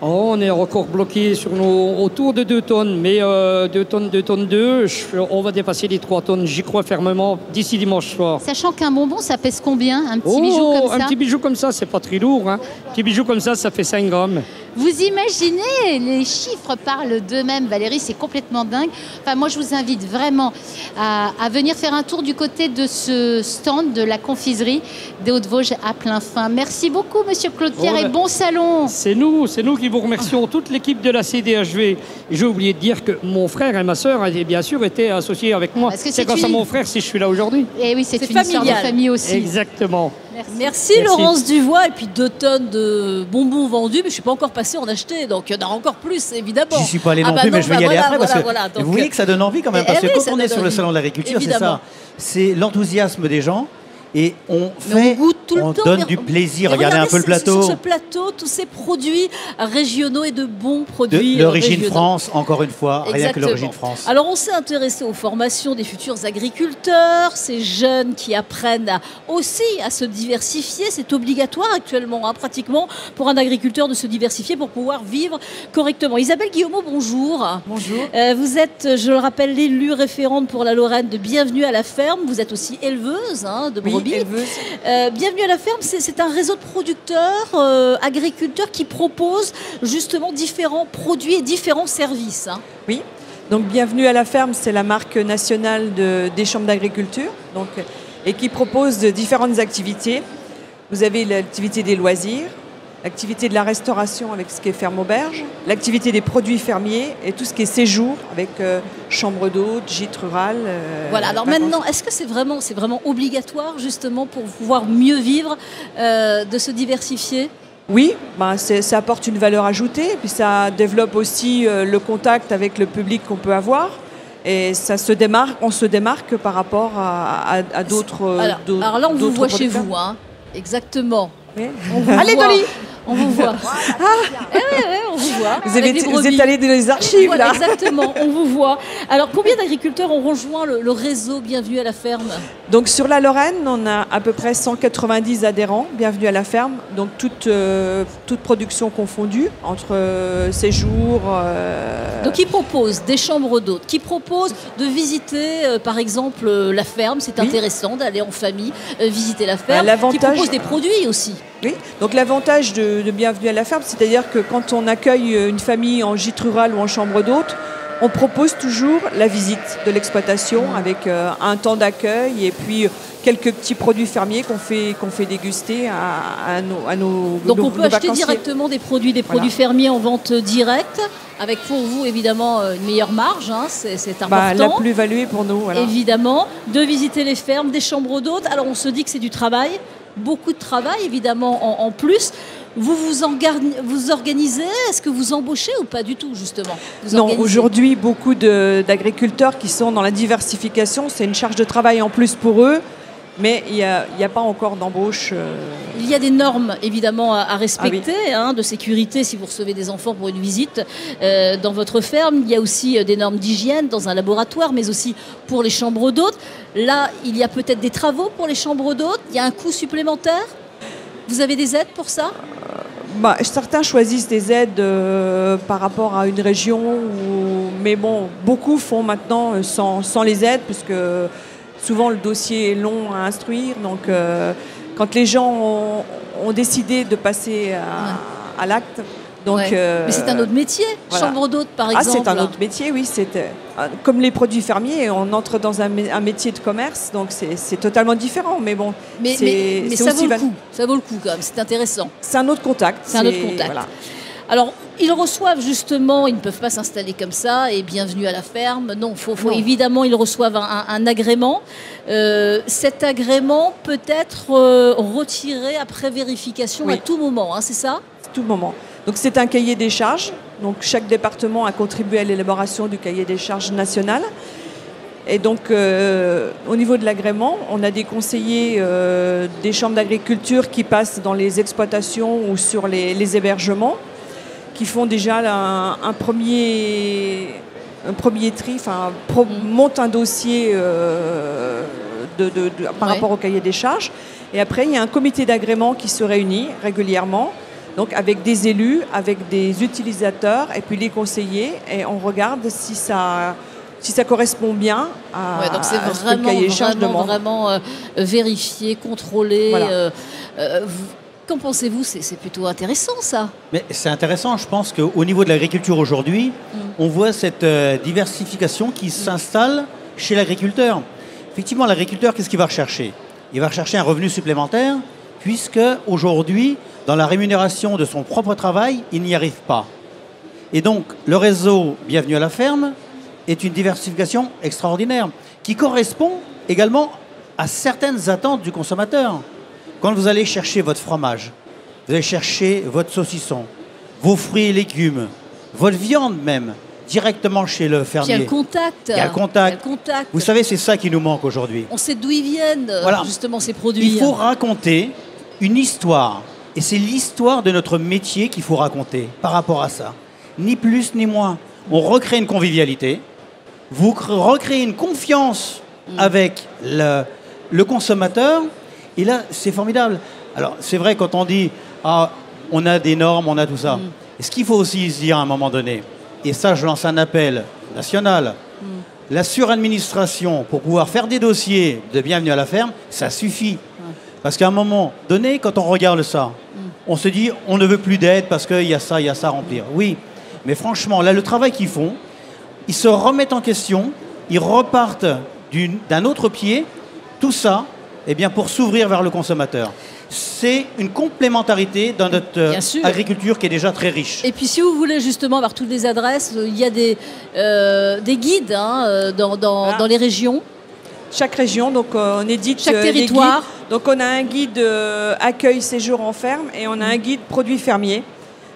On est encore bloqué sur autour de 2 tonnes, mais 2 tonnes 2, on va dépasser les 3 tonnes, j'y crois fermement, d'ici dimanche soir. Sachant qu'un bonbon, ça pèse combien? Un petit bijou comme ça? Un petit bijou comme ça, c'est pas très lourd. Un petit bijou comme ça fait 5 grammes. Vous imaginez, les chiffres parlent d'eux-mêmes, Valérie, c'est complètement dingue. Enfin, moi, je vous invite vraiment à venir faire un tour du côté de ce stand de la confiserie des Hauts-de-Vosges à plein fin. Merci beaucoup, monsieur Claude Pierre, et bon salon. C'est nous qui vous remercions, toute l'équipe de la CDHV. J'ai oublié de dire que mon frère et ma sœur, bien sûr, étaient associés avec moi. C'est grâce à mon frère si je suis là aujourd'hui. Et oui, c'est une histoire de famille aussi. Exactement. Merci Laurence Duvois. Et puis 2 tonnes de bonbons vendus, mais je ne suis pas encore passée en acheter, donc il y en a encore plus, évidemment. Je ne suis pas allé non plus, mais je vais y aller après. Donc, vous voyez que ça donne envie quand même, parce que quand on est sur le salon de l'agriculture, c'est ça. C'est l'enthousiasme des gens. Et on On donne du plaisir. Regardez un peu le plateau. Sur ce plateau, tous ces produits régionaux et de bons produits de l'origine régionaux. France, encore une fois, rien Exactement. que l'origine France. Alors on s'est intéressé aux formations des futurs agriculteurs, ces jeunes qui apprennent aussi à se diversifier. C'est obligatoire actuellement, hein, pratiquement, pour un agriculteur de se diversifier pour pouvoir vivre correctement. Isabelle Guillaumeau, bonjour. Bonjour. Vous êtes, je le rappelle, l'élue référente pour la Lorraine de Bienvenue à la ferme. Vous êtes aussi éleveuse de brebis. Oui, éleveuse. Bienvenue à la ferme, c'est un réseau de producteurs, agriculteurs qui proposent justement différents produits et différents services. Hein. Oui. Donc Bienvenue à la ferme, c'est la marque nationale des chambres d'agriculture et qui propose différentes activités. Vous avez l'activité des loisirs, l'activité de la restauration avec ce qui est ferme auberge, l'activité des produits fermiers et tout ce qui est séjour avec chambre d'hôte, gîte rural. Voilà, alors maintenant, est-ce que c'est vraiment obligatoire justement pour pouvoir mieux vivre de se diversifier ? Oui, ça apporte une valeur ajoutée, puis ça développe aussi le contact avec le public qu'on peut avoir. Et on se démarque par rapport à d'autres. Alors là, on vous voit chez vous, hein. Exactement. Oui. Allez, Dolly, on vous voit. On vous voit. Vous êtes allé dans les archives, voilà, là. Exactement, on vous voit. Alors, combien d'agriculteurs ont rejoint le réseau Bienvenue à la ferme ? Donc, sur la Lorraine, on a à peu près 190 adhérents, Bienvenue à la ferme. Donc, toute production confondue, entre séjour... Donc, ils proposent des chambres d'hôtes, qui proposent de visiter, par exemple, la ferme. C'est intéressant d'aller en famille visiter la ferme. Qui proposent des produits aussi. Oui, donc l'avantage de Bienvenue à la ferme, c'est-à-dire que quand on accueille une famille en gîte rural ou en chambre d'hôte, on propose toujours la visite de l'exploitation avec un temps d'accueil et puis quelques petits produits fermiers qu'on fait déguster à nos Donc on peut acheter vacanciers. Directement des produits fermiers en vente directe, avec pour vous évidemment une meilleure marge, hein, c'est important. La plus-value est pour nous. Voilà. Évidemment, de visiter les fermes, des chambres d'hôtes. Alors on se dit que c'est du travail, beaucoup de travail évidemment en plus. Vous organisez, est-ce que vous embauchez ou pas du tout justement ? Non, aujourd'hui beaucoup d'agriculteurs qui sont dans la diversification, c'est une charge de travail en plus pour eux. Mais il n'y a pas encore d'embauche. Il y a des normes évidemment à respecter, hein, de sécurité si vous recevez des enfants pour une visite dans votre ferme. Il y a aussi des normes d'hygiène dans un laboratoire, mais aussi pour les chambres d'hôtes. Là, il y a peut-être des travaux pour les chambres d'hôtes. Il y a un coût supplémentaire. Vous avez des aides pour ça ? Certains choisissent des aides par rapport à une région, mais bon, beaucoup font maintenant sans les aides, puisque souvent le dossier est long à instruire. Donc, quand les gens ont décidé de passer à l'acte, donc. Mais c'est un autre métier, voilà. Chambre d'hôte par exemple. C'est un autre métier, oui. Comme les produits fermiers, on entre dans un métier de commerce, donc c'est totalement différent. Mais bon, mais ça vaut le coup. Ça vaut le coup quand même. C'est intéressant. C'est un autre contact. C'est un autre contact. Voilà. Alors, ils reçoivent justement, ils ne peuvent pas s'installer comme ça et Bienvenue à la ferme. Non, évidemment, ils reçoivent un agrément. Cet agrément peut être retiré après vérification à tout moment, hein, c'est ça ? À tout moment. Donc, c'est un cahier des charges. Donc, chaque département a contribué à l'élaboration du cahier des charges national. Et donc, au niveau de l'agrément, on a des conseillers des chambres d'agriculture qui passent dans les exploitations ou sur les hébergements, qui font déjà un premier tri, montent un dossier par rapport au cahier des charges. Et après, il y a un comité d'agrément qui se réunit régulièrement, donc avec des élus, avec des utilisateurs et puis les conseillers, et on regarde si ça correspond bien à donc c'est ce cahier des charges demande. Vraiment vérifié, contrôlé. Voilà. Qu'en pensez-vous ? C'est plutôt intéressant, ça. Mais c'est intéressant. Je pense qu'au niveau de l'agriculture aujourd'hui, on voit cette diversification qui s'installe chez l'agriculteur. Effectivement, l'agriculteur, qu'est-ce qu'il va rechercher ? Il va rechercher un revenu supplémentaire, puisque aujourd'hui, dans la rémunération de son propre travail, il n'y arrive pas. Et donc, le réseau Bienvenue à la ferme est une diversification extraordinaire, qui correspond également à certaines attentes du consommateur. Quand vous allez chercher votre fromage, vous allez chercher votre saucisson, vos fruits et légumes, votre viande même, directement chez le fermier. Il y a le contact. Il y a le contact. Vous savez, c'est ça qui nous manque aujourd'hui. On sait d'où ils viennent, justement, ces produits. Il faut raconter une histoire. Et c'est l'histoire de notre métier qu'il faut raconter par rapport à ça. Ni plus ni moins. On recrée une convivialité, vous recréez une confiance avec le consommateur, et là, c'est formidable. Alors, c'est vrai, quand on dit « Ah, on a des normes, on a tout ça », et ce qu'il faut aussi se dire à un moment donné, et ça, je lance un appel national, la suradministration, pour pouvoir faire des dossiers de bienvenue à la ferme, ça suffit. Parce qu'à un moment donné, quand on regarde ça, on se dit on ne veut plus d'aide parce qu'il y a ça à remplir. Oui, mais franchement, là, le travail qu'ils font, ils se remettent en question, ils repartent d'un autre pied, tout ça, eh bien, pour s'ouvrir vers le consommateur. C'est une complémentarité dans notre agriculture qui est déjà très riche. Et puis si vous voulez justement avoir toutes les adresses, il y a des guides dans les régions. Chaque région, donc on édite chaque territoire. Donc on a un guide accueil séjour en ferme et on a un guide produits fermiers.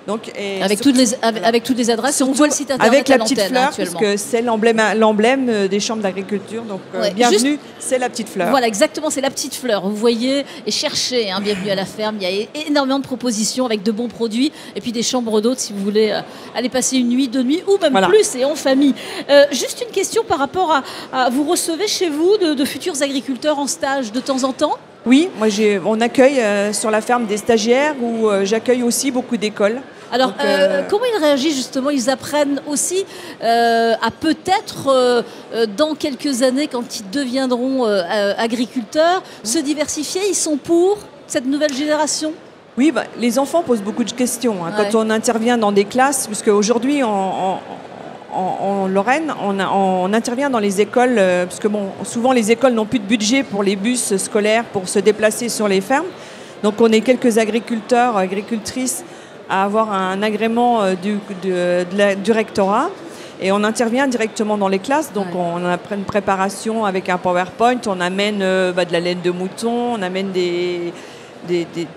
Donc, avec toutes les adresses, on voit le site internet avec la à petite fleur, parce que c'est l'emblème des chambres d'agriculture. Donc bienvenue, c'est la petite fleur. Voilà, exactement, c'est la petite fleur. Vous voyez, et cherchez, bienvenue à la ferme. Il y a énormément de propositions avec de bons produits, et puis des chambres d'hôtes si vous voulez aller passer une nuit, 2 nuits, ou même plus, et en famille. Juste une question par rapport à vous recevez chez vous de futurs agriculteurs en stage de temps en temps? Oui, moi on accueille sur la ferme des stagiaires, où j'accueille aussi beaucoup d'écoles. Alors, comment ils réagissent justement? Ils apprennent aussi à peut-être, dans quelques années, quand ils deviendront agriculteurs, se diversifier. Ils sont pour cette nouvelle génération? Oui, les enfants posent beaucoup de questions. Quand on intervient dans des classes, puisque aujourd'hui, en Lorraine, on intervient dans les écoles, parce que souvent les écoles n'ont plus de budget pour les bus scolaires pour se déplacer sur les fermes. Donc on est quelques agriculteurs, agricultrices à avoir un agrément du rectorat et on intervient directement dans les classes. Donc on a une préparation avec un PowerPoint, on amène de la laine de mouton, on amène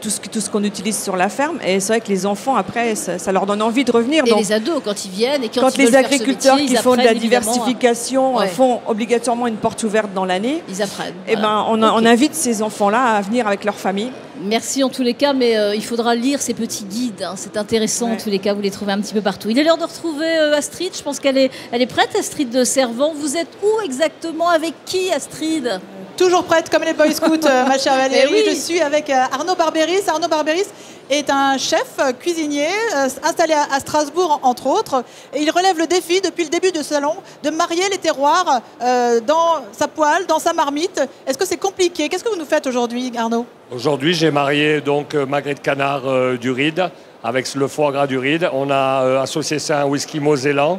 tout ce qu'on utilise sur la ferme. Et c'est vrai que les enfants, après, ça leur donne envie de revenir. Et donc, les ados, quand ils viennent et quand ils les agriculteurs qui font de la diversification Ouais. font obligatoirement une porte ouverte dans l'année, ils apprennent. Et on invite ces enfants-là à venir avec leur famille. Merci en tous les cas, mais il faudra lire ces petits guides. Hein. C'est intéressant en tous les cas, vous les trouvez un petit peu partout. Il est l'heure de retrouver Astrid. Je pense qu'elle est prête, Astrid de Servan. Vous êtes où exactement? Avec qui, Astrid? Toujours prête comme les Boy Scouts, ma chère Valérie. Oui. Je suis avec Arnaud Barberis. Arnaud Barberis est un chef cuisinier installé à Strasbourg, entre autres. Et il relève le défi, depuis le début du salon, de marier les terroirs dans sa poêle, dans sa marmite. Est-ce que c'est compliqué? Qu'est-ce que vous nous faites aujourd'hui, Arnaud? Aujourd'hui, j'ai marié donc magret de canard du Ride avec le foie gras du Ride. On a associé ça à un whisky mosellan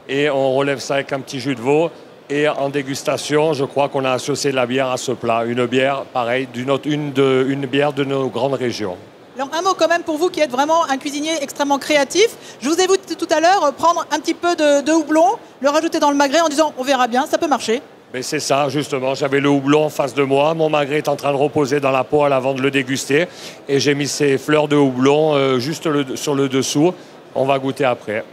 et on relève ça avec un petit jus de veau. Et en dégustation, je crois qu'on a associé la bière à ce plat. Une bière, pareil, une bière de nos grandes régions. Alors, un mot quand même pour vous qui êtes vraiment un cuisinier extrêmement créatif. Je vous ai vu tout à l'heure prendre un petit peu de houblon, le rajouter dans le magret en disant on verra bien, ça peut marcher. Mais c'est ça, justement. J'avais le houblon en face de moi. Mon magret est en train de reposer dans la poêle avant de le déguster. Et j'ai mis ces fleurs de houblon juste sur le dessous. On va goûter après.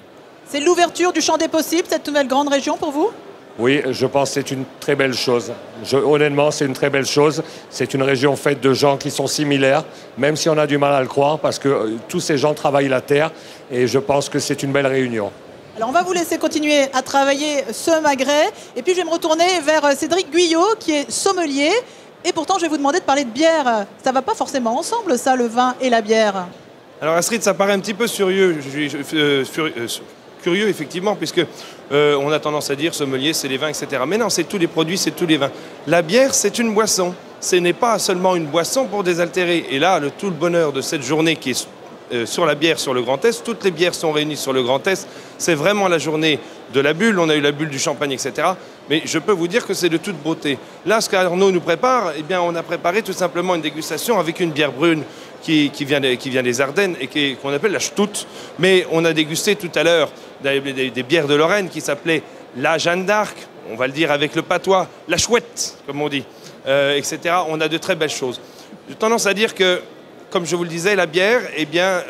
C'est l'ouverture du champ des possibles, cette nouvelle grande région pour vous? Oui, je pense que c'est une très belle chose. Honnêtement, c'est une très belle chose. C'est une région faite de gens qui sont similaires, même si on a du mal à le croire, parce que tous ces gens travaillent la terre, et je pense que c'est une belle réunion. Alors on va vous laisser continuer à travailler ce magret, et puis je vais me retourner vers Cédric Guyot, qui est sommelier, et pourtant je vais vous demander de parler de bière. Ça va pas forcément ensemble, ça, le vin et la bière. Alors Astrid, ça paraît un petit peu curieux, effectivement, puisque on a tendance à dire sommelier, c'est les vins, etc. Mais non, c'est tous les produits, c'est tous les vins. La bière, c'est une boisson. Ce n'est pas seulement une boisson pour désaltérer. Et là, tout le bonheur de cette journée qui est sur la bière sur le Grand Est, toutes les bières sont réunies sur le Grand Est. C'est vraiment la journée de la bulle. On a eu la bulle du champagne, etc. Mais je peux vous dire que c'est de toute beauté. Là, ce qu'Arnaud nous prépare, eh bien, on a préparé tout simplement une dégustation avec une bière brune qui vient des Ardennes et qu'on appelle la Stout. Mais on a dégusté tout à l'heure des bières de Lorraine qui s'appelaient la Jeanne d'Arc, on va le dire avec le patois, la Chouette, comme on dit, etc. On a de très belles choses. J'ai tendance à dire que, comme je vous le disais, la bière, eh bien,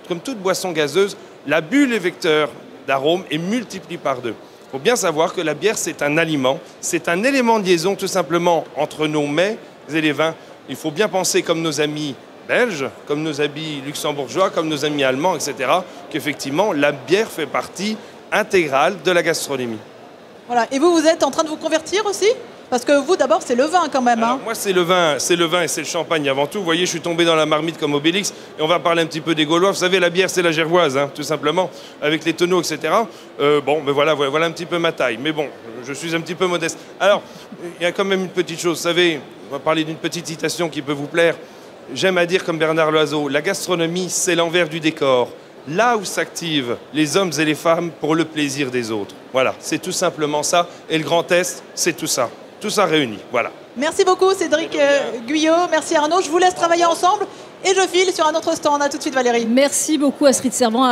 comme toute boisson gazeuse, la bulle est vecteur d'arômes et multiplie par 2. Il faut bien savoir que la bière, c'est un aliment, c'est un élément de liaison tout simplement entre nos mets et les vins. Il faut bien penser comme nos amis belges, comme nos amis luxembourgeois, comme nos amis allemands, etc., qu'effectivement, la bière fait partie intégrale de la gastronomie. Voilà. Et vous êtes en train de vous convertir aussi? Parce que vous, d'abord, c'est le vin quand même. Alors, moi, c'est le vin et c'est le champagne avant tout. Vous voyez, je suis tombé dans la marmite comme Obélix. Et on va parler un petit peu des Gaulois. Vous savez, la bière, c'est la gervoise, hein, tout simplement, avec les tonneaux, etc. Bon, mais voilà un petit peu ma taille. Mais bon, je suis un petit peu modeste. Alors, il y a quand même une petite chose. Vous savez, on va parler d'une petite citation qui peut vous plaire. J'aime à dire, comme Bernard Loiseau, la gastronomie, c'est l'envers du décor. Là où s'activent les hommes et les femmes pour le plaisir des autres. Voilà, c'est tout simplement ça. Et le Grand Est, c'est tout ça. Tout ça réuni, voilà. Merci beaucoup Cédric Guyot, merci Arnaud. Je vous laisse travailler ensemble et je file sur un autre stand. A tout de suite Valérie. Merci beaucoup Astrid Servan,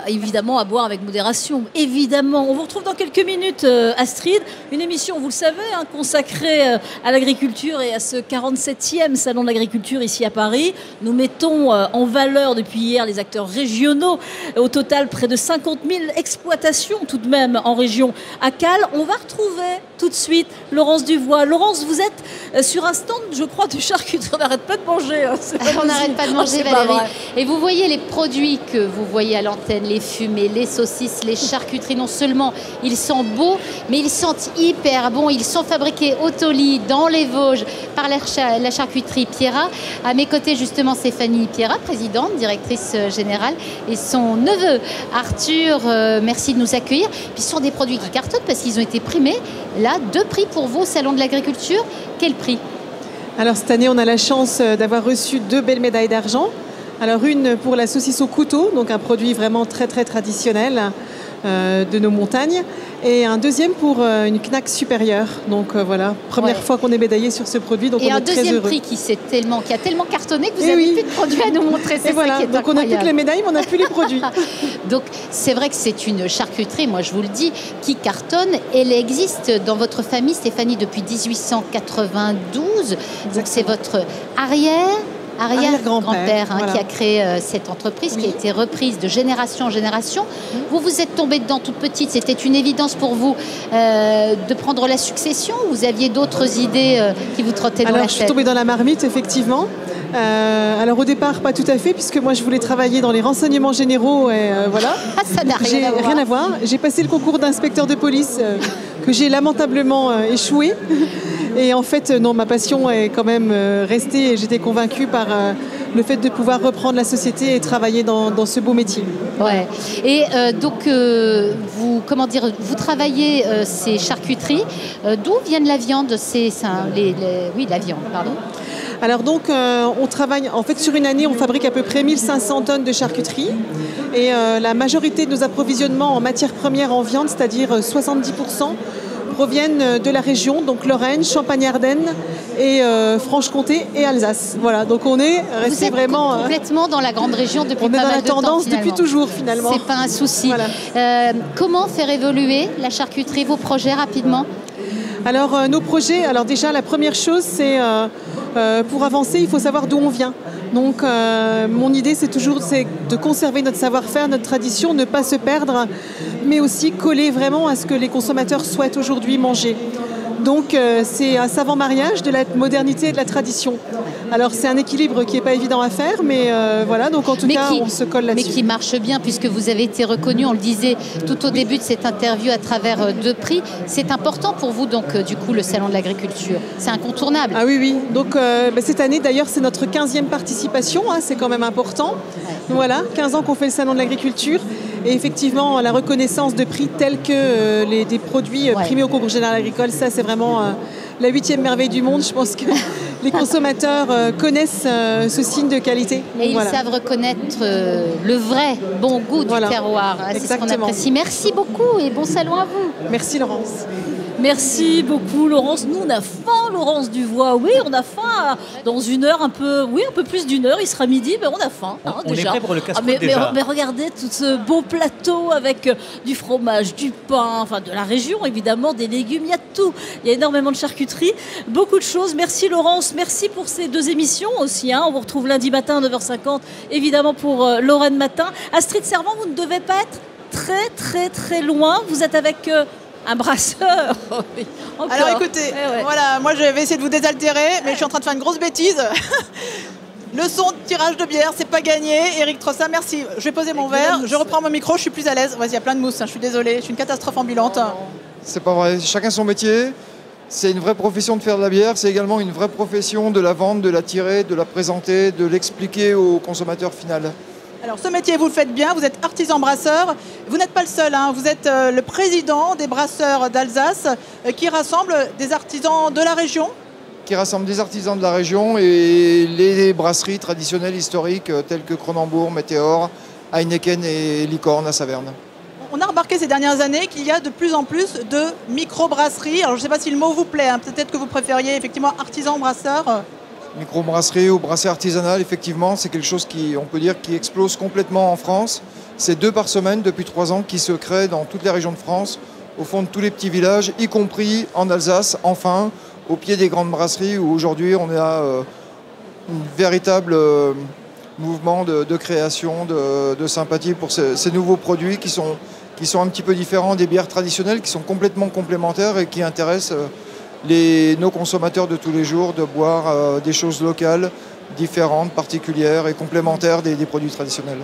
évidemment à boire avec modération. Évidemment, on vous retrouve dans quelques minutes Astrid. Une émission, vous le savez, hein, consacrée à l'agriculture et à ce 47e Salon de l'agriculture ici à Paris. Nous mettons en valeur depuis hier les acteurs régionaux. Au total, près de 50 000 exploitations tout de même en région à Cales. On va retrouver tout de suite Laurence Duvois. Laurence, vous êtes sur un stand, je crois, de charcuterie. On n'arrête pas de manger. Hein, on n'arrête pas de manger, Valérie. Et vous voyez les produits que vous voyez à l'antenne, les fumées, les saucisses, les charcuteries. Non seulement ils sont beaux, mais ils sentent hyper bons. Ils sont fabriqués au Tauly, dans les Vosges, par la charcuterie Pierrat. À mes côtés, justement, Stéphanie Pierrat, présidente, directrice générale, et son neveu, Arthur. Merci de nous accueillir. Puis ce sont des produits qui cartonnent parce qu'ils ont été primés. Là, 2 prix pour vous au Salon de l'Agriculture. Quel prix? Alors cette année, on a la chance d'avoir reçu 2 belles médailles d'argent. Alors une pour la saucisse au couteau, donc un produit vraiment très très traditionnel de nos montagnes. Et un deuxième pour une Knack supérieure. Donc voilà, première fois qu'on est médaillé sur ce produit, donc on est très heureux. Et un deuxième prix qui a tellement cartonné que vous n'avez plus de produits à nous montrer. Et voilà, donc incroyable. On n'a plus que les médailles, mais on n'a plus les produits. Donc c'est vrai que c'est une charcuterie, moi je vous le dis, qui cartonne. Elle existe dans votre famille, Stéphanie, depuis 1892. Donc c'est votre arrière-grand-père voilà. qui a créé cette entreprise, qui a été reprise de génération en génération. Vous êtes tombée dedans toute petite, c'était une évidence pour vous de prendre la succession, ou vous aviez d'autres idées qui vous trottaient dans la tête? Alors je suis tombée dans la marmite, effectivement. Alors au départ, pas tout à fait, puisque moi je voulais travailler dans les renseignements généraux et voilà. Ça n'a rien à voir. J'ai passé le concours d'inspecteur de police que j'ai lamentablement échoué. Et en fait, non, ma passion est quand même restée et j'étais convaincue par le fait de pouvoir reprendre la société et travailler dans ce beau métier. Ouais. Et donc, vous travaillez ces charcuteries. D'où viennent la viande? Oui, la viande, pardon. Alors donc, on travaille, en fait, sur une année, on fabrique à peu près 1500 tonnes de charcuterie. Et la majorité de nos approvisionnements en matières premières en viande, c'est-à-dire 70%, proviennent de la région, donc Lorraine, Champagne-Ardenne et Franche-Comté et Alsace. Voilà, donc on est resté vraiment complètement dans la grande région depuis pas mal de temps. On est dans la tendance depuis toujours finalement. C'est pas un souci. Voilà. Comment faire évoluer la charcuterie, vos projets rapidement? Alors nos projets, alors déjà la première chose c'est pour avancer, il faut savoir d'où on vient. Donc mon idée c'est de conserver notre savoir-faire, notre tradition, ne pas se perdre, mais aussi coller vraiment à ce que les consommateurs souhaitent aujourd'hui manger. Donc c'est un savant mariage de la modernité et de la tradition. Alors c'est un équilibre qui n'est pas évident à faire, mais voilà, donc en tout cas on se colle là-dessus. Mais qui marche bien puisque vous avez été reconnu, on le disait tout au début de cette interview à travers 2 prix. C'est important pour vous donc du coup le Salon de l'Agriculture, c'est incontournable. Ah oui, donc cette année d'ailleurs c'est notre 15e participation, hein, c'est quand même important. Donc, voilà, 15 ans qu'on fait le Salon de l'Agriculture. Et effectivement, la reconnaissance de prix tels que des produits primés au concours général agricole, ça c'est vraiment la 8e merveille du monde. Je pense que les consommateurs connaissent ce signe de qualité. Et ils savent reconnaître le vrai bon goût du terroir. C'est ce qu'on apprécie. Merci beaucoup et bon salon à vous. Merci Laurence. Merci beaucoup Laurence. Nous on a faim, Laurence Duvois. Oui, on a faim dans une heure, un peu plus d'une heure. Il sera midi, mais on a faim on déjà. est prêt pour le casse-croûte déjà. Mais regardez tout ce beau plateau avec du fromage, du pain, enfin de la région évidemment, des légumes, il y a tout. Il y a énormément de charcuterie, beaucoup de choses. Merci Laurence, merci pour ces 2 émissions aussi. Hein. On vous retrouve lundi matin à 9h50, évidemment pour Lorraine Matin. Astrid Servan, vous ne devez pas être très très très loin. Vous êtes avec... un brasseur. Oui, alors écoutez, voilà, moi je vais essayer de vous désaltérer, mais je suis en train de faire une grosse bêtise. Leçon de tirage de bière, c'est pas gagné. Éric Trossat, merci. Je vais poser mon verre, je reprends mon micro, je suis plus à l'aise. Vas-y, il y a plein de mousse, hein, je suis désolée, je suis une catastrophe ambulante. C'est pas vrai, chacun son métier. C'est une vraie profession de faire de la bière, c'est également une vraie profession de la vendre, de la tirer, de la présenter, de l'expliquer au consommateur final. Alors ce métier, vous le faites bien, vous êtes artisan brasseur. Vous n'êtes pas le seul, hein. Vous êtes le président des brasseurs d'Alsace qui rassemble des artisans de la région. Qui rassemble des artisans de la région et les brasseries traditionnelles historiques telles que Cronenbourg, Météor, Heineken et Licorne à Saverne. On a remarqué ces dernières années qu'il y a de plus en plus de micro-brasseries. Alors je ne sais pas si le mot vous plaît, hein. Peut-être que vous préfériez effectivement artisan brasseur. Microbrasserie ou brasserie artisanale, effectivement, c'est quelque chose qui, on peut dire, qui explose complètement en France. C'est 2 par semaine depuis 3 ans qui se créent dans toutes les régions de France, au fond de tous les petits villages, y compris en Alsace, enfin, au pied des grandes brasseries où aujourd'hui on a un véritable mouvement de création, de sympathie pour ces nouveaux produits qui sont un petit peu différents des bières traditionnelles, qui sont complètement complémentaires et qui intéressent nos consommateurs de tous les jours de boire des choses locales, différentes, particulières et complémentaires des produits traditionnels.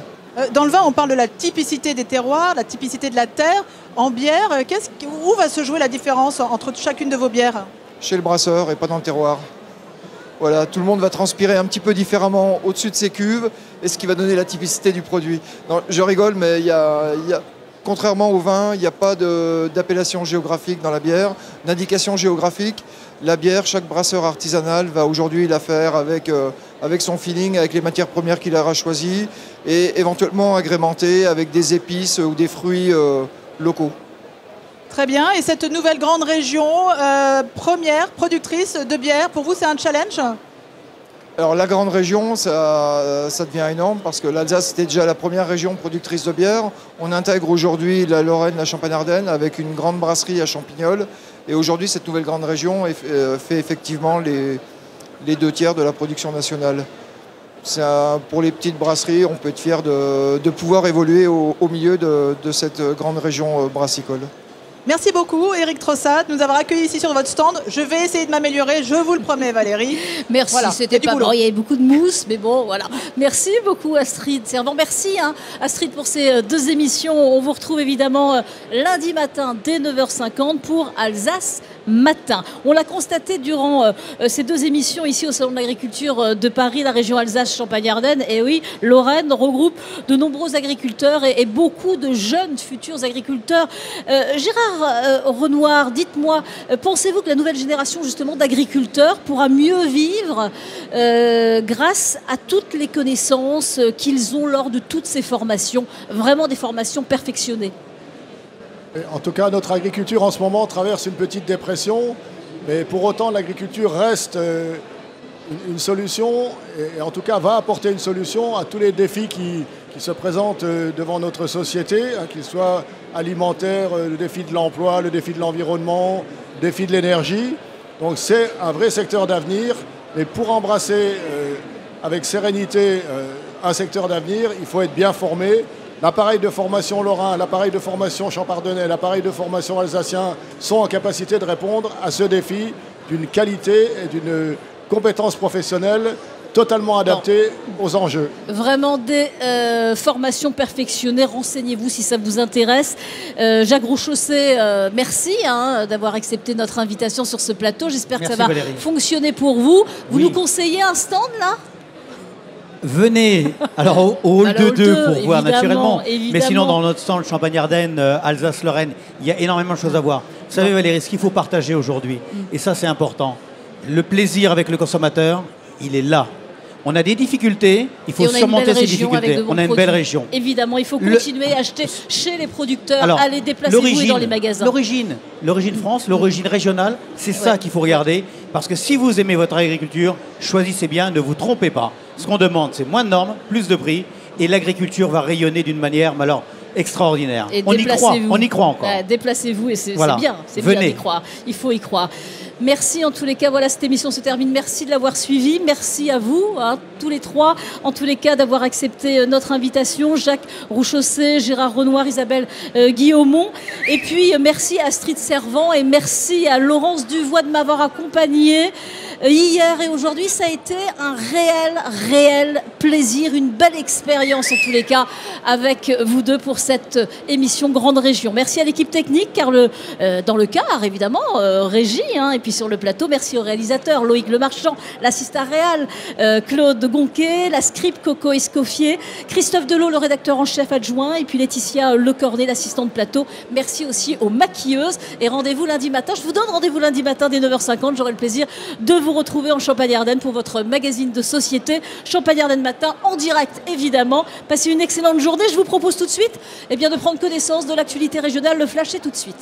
Dans le vin, on parle de la typicité des terroirs, la typicité de la terre. En bière, où va se jouer la différence entre chacune de vos bières? Chez le brasseur et pas dans le terroir. Voilà, tout le monde va transpirer un petit peu différemment au-dessus de ses cuves et ce qui va donner la typicité du produit. Non, je rigole, mais contrairement au vin, il n'y a pas d'appellation géographique dans la bière, d'indication géographique. La bière, chaque brasseur artisanal va aujourd'hui la faire avec son feeling, avec les matières premières qu'il aura choisies et éventuellement agrémenter avec des épices ou des fruits locaux. Très bien. Et cette nouvelle grande région, première productrice de bière, pour vous, c'est un challenge? Alors la grande région, ça devient énorme parce que l'Alsace était déjà la première région productrice de bière. On intègre aujourd'hui la Lorraine, la Champagne-Ardenne avec une grande brasserie à Champignol. Et aujourd'hui, cette nouvelle grande région fait effectivement les 2 tiers de la production nationale. Pour les petites brasseries, on peut être fier de pouvoir évoluer au milieu de cette grande région brassicole. Merci beaucoup, Éric Trossat, de nous avoir accueillis ici sur votre stand. Je vais essayer de m'améliorer, je vous le promets, Valérie. Merci, voilà, c'était pas bon, il y avait beaucoup de mousse, mais bon, voilà. Merci beaucoup, Astrid Servan. Merci, hein, Astrid, pour ces 2 émissions. On vous retrouve évidemment lundi matin dès 9h50 pour Alsace Matin. On l'a constaté durant ces 2 émissions ici au Salon de l'Agriculture de Paris, la région Alsace-Champagne-Ardenne. Et oui, Lorraine regroupe de nombreux agriculteurs et beaucoup de jeunes futurs agriculteurs. Gérard Renoir, dites-moi, pensez-vous que la nouvelle génération justement d'agriculteurs pourra mieux vivre grâce à toutes les connaissances qu'ils ont lors de toutes ces formations, vraiment des formations perfectionnées? En tout cas, notre agriculture en ce moment traverse une petite dépression, mais pour autant l'agriculture reste une solution et en tout cas va apporter une solution à tous les défis qui se présentent devant notre société, hein, qu'ils soient alimentaires, le défi de l'emploi, le défi de l'environnement, le défi de l'énergie. Donc c'est un vrai secteur d'avenir, mais pour embrasser avec sérénité un secteur d'avenir, il faut être bien formé. L'appareil de formation lorrain, l'appareil de formation champardonnais, l'appareil de formation alsacien sont en capacité de répondre à ce défi d'une qualité et d'une compétence professionnelle totalement adaptée aux enjeux. Vraiment des formations perfectionnées, renseignez-vous si ça vous intéresse. Jacques Rouchaussé, merci d'avoir accepté notre invitation sur ce plateau. J'espère que ça va fonctionner pour vous. Vous nous conseillez un stand là ? Venez alors au hall 2 pour voir naturellement. Évidemment. Mais sinon, dans notre stand Champagne-Ardenne, Alsace-Lorraine, il y a énormément de choses à voir. Vous savez, Valérie, ce qu'il faut partager aujourd'hui, et ça c'est important, le plaisir avec le consommateur, il est là. On a des difficultés, il faut surmonter ces difficultés. On a une belle région. Évidemment, il faut continuer à acheter chez les producteurs, aller déplacer dans les magasins. L'origine France, l'origine régionale, c'est ça qu'il faut regarder. Parce que si vous aimez votre agriculture, choisissez bien, ne vous trompez pas. Ce qu'on demande, c'est moins de normes, plus de prix, et l'agriculture va rayonner d'une manière, alors, extraordinaire. Et on y croit encore. Déplacez-vous et c'est voilà. bien, c'est bien d'y croire. Il faut y croire. Merci en tous les cas, voilà, cette émission se termine. Merci de l'avoir suivie, merci à vous, tous les 3, en tous les cas d'avoir accepté notre invitation. Jacques Rouchaussé, Gérard Renoir, Isabelle Guillaumont. Et puis merci à Astrid Servan et merci à Laurence Duvois de m'avoir accompagnée. hier et aujourd'hui. Ça a été un réel plaisir, une belle expérience en tous les cas avec vous deux pour cette émission Grande Région. Merci à l'équipe technique, car dans le car évidemment, Régie, et puis sur le plateau, merci aux réalisateurs Loïc Lemarchand, l'assistant réal Claude Gonquet, la script Coco Escoffier, Christophe Delot, le rédacteur en chef adjoint, et puis Laetitia Lecornet, l'assistante de plateau. Merci aussi aux maquilleuses et rendez-vous lundi matin. Je vous donne rendez-vous lundi matin dès 9h50. J'aurai le plaisir de vous retrouver en Champagne-Ardenne pour votre magazine de société Champagne-Ardenne matin en direct évidemment. Passez une excellente journée. Je vous propose tout de suite de prendre connaissance de l'actualité régionale. Le flash est tout de suite.